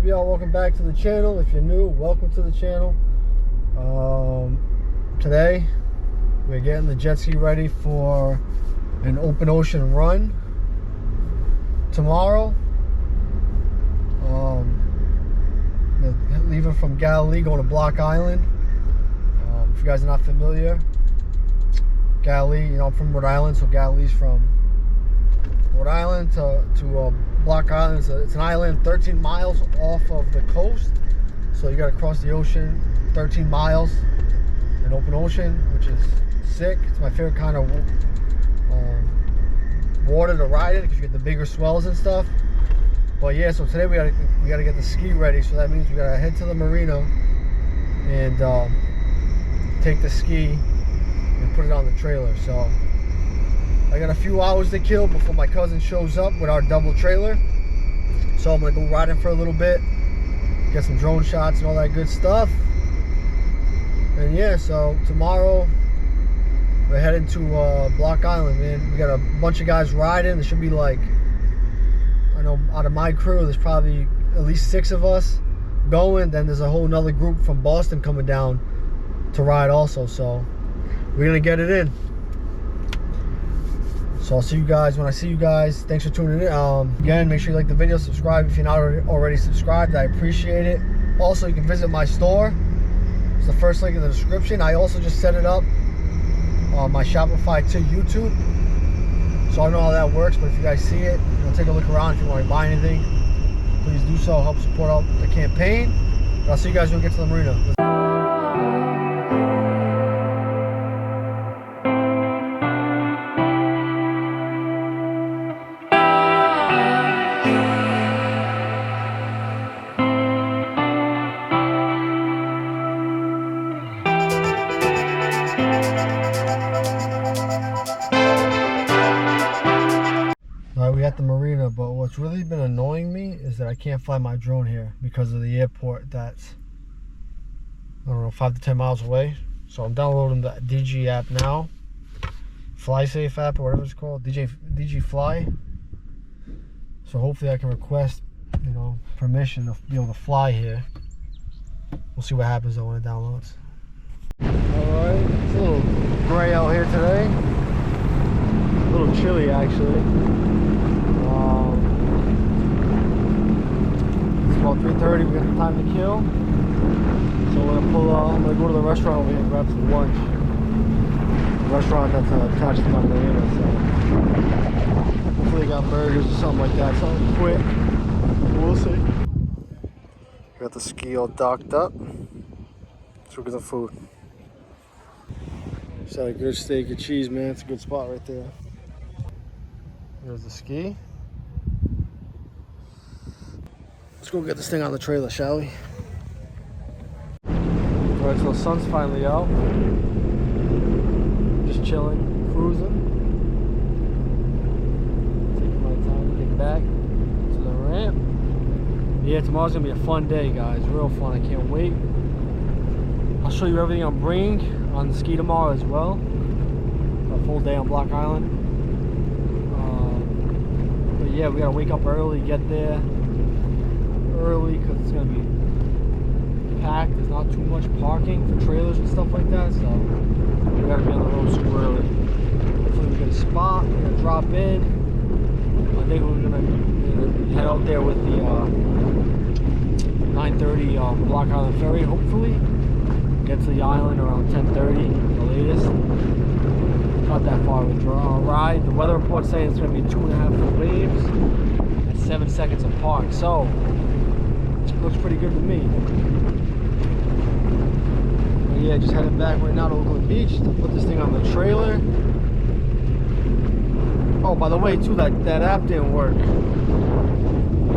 up, y'all? Welcome back to the channel. If you're new, welcome to the channel. Today we're getting the jet ski ready for an open ocean run tomorrow. Leaving from Galilee, going to Block Island. If you guys are not familiar, Galilee, you know, I'm from Rhode Island, so Galilee's from Rhode Island to Block Island. It's an island 13 miles off of the coast, so you got to cross the ocean 13 miles in open ocean, which is sick. It's my favorite kind of water to ride in because you get the bigger swells and stuff. But yeah, so today we gotta get the ski ready, so that means we gotta head to the marina and take the ski and put it on the trailer. So I got a few hours to kill before my cousin shows up with our double trailer. So I'm gonna go riding for a little bit, get some drone shots and all that good stuff. And yeah, so tomorrow we're heading to Block Island, man. We got a bunch of guys riding. There should be like, I know out of my crew, there's probably at least 6 of us going. Then there's a whole nother group from Boston coming down to ride also. So we're gonna get it in. So I'll see you guys when I see you guys. Thanks for tuning in. Again, make sure you like the video, subscribe if you're not already subscribed. I appreciate it. Also, you can visit my store. It's the first link in the description. I also just set it up on my Shopify to YouTube. So I don't know how that works, but if you guys see it, you know, take a look around. If you want to buy anything, please do so. Help support out the campaign. And I'll see you guys when we get to the marina. We're at the marina, but what's really been annoying me is that I can't fly my drone here because of the airport that's, I don't know, 5 to 10 miles away. So I'm downloading the DG app now, FlySafe app or whatever it's called, DG Fly. So hopefully I can request, you know, permission to be able to fly here. We'll see what happens though when it downloads. Alright, it's a little gray out here today. A little chilly actually. It's about 3:30, we got time to kill. So we're gonna pull out, I'm gonna go to the restaurant over here and grab some lunch. The restaurant that's attached to my marina, so hopefully they got burgers or something like that, something quick. We'll see. Got the ski all docked up. Let's look at the food. Just had a good steak and cheese, man. It's a good spot right there. Here's the ski. Let's go get this thing on the trailer, shall we? Alright, so the sun's finally out. Just chilling, cruising. Taking my time to get back to the ramp. Yeah, tomorrow's gonna be a fun day, guys. Real fun. I can't wait. I'll show you everything I'm bringing on the ski tomorrow as well. A full day on Block Island. But yeah, we gotta wake up early, get there early because it's gonna be packed. There's not too much parking for trailers and stuff like that, so we gotta be on the road super early. Hopefully we get a spot. We're gonna drop in. I think we're gonna head out there with the 9:30 Block Island ferry. Hopefully get to the island around 10:30 the latest. Not that far of a ride. The weather report's saying it's gonna be 2.5 foot waves at 7 seconds apart, so it looks pretty good to me. But yeah, just heading back right now to Oakland Beach to put this thing on the trailer. Oh, by the way, too, that app didn't work.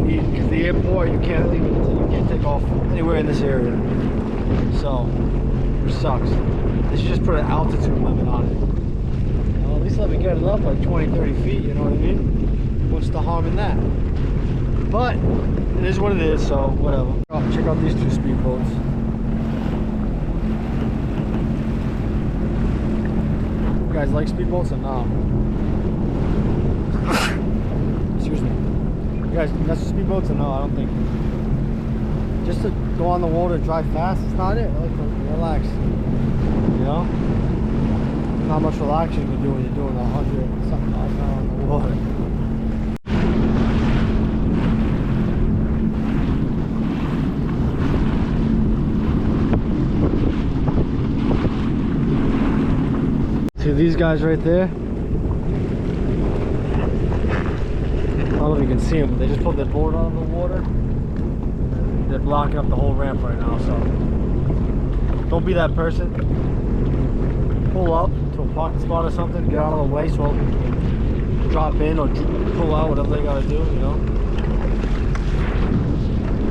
Because the airport, you can't take off anywhere in this area. So, which sucks. They should just put an altitude limit on it. Well, at least let me get it up like 20, 30 feet, you know what I mean? What's the harm in that? But it is what it is, so whatever. Oh, check out these 2 speedboats. You guys like speedboats or not? Excuse me. You guys, that's speedboats or no? I don't think. just to go on the water and drive fast, it's not it. I like to relax. You know? Not much relaxing you can do when you're doing 100 something miles an hour on the water. See these guys right there? I don't know if you can see them, but they just put their board on the water. They're blocking up the whole ramp right now, so don't be that person. Pull up to a parking spot or something, get out of the way so I'll drop in or pull out, whatever they gotta do, you know?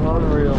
Unreal.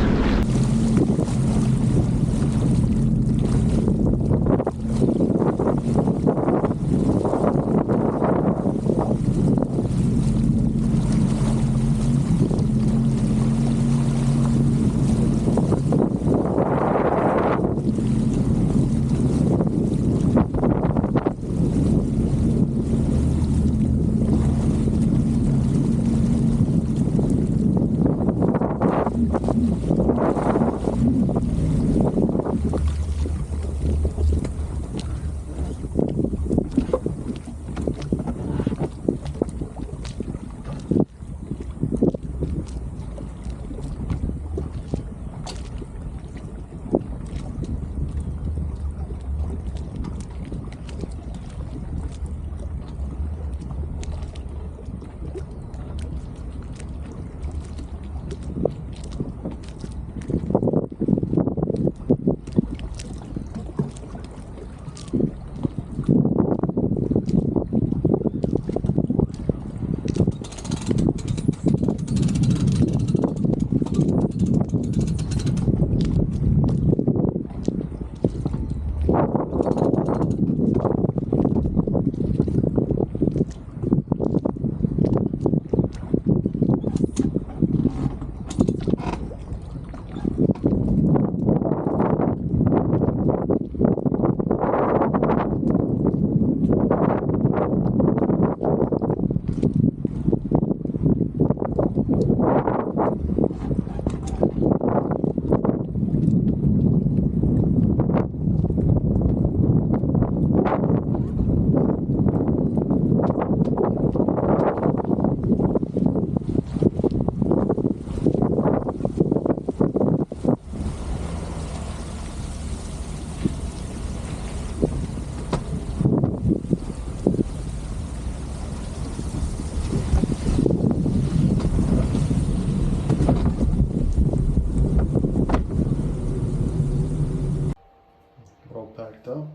Packed up.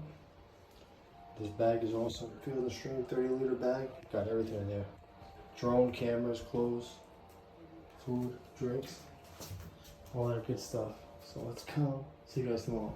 This bag is also Feel the Stream 30-liter bag. Got everything in there. Drone, cameras, clothes, food, drinks, all that good stuff. So let's come. See you guys tomorrow.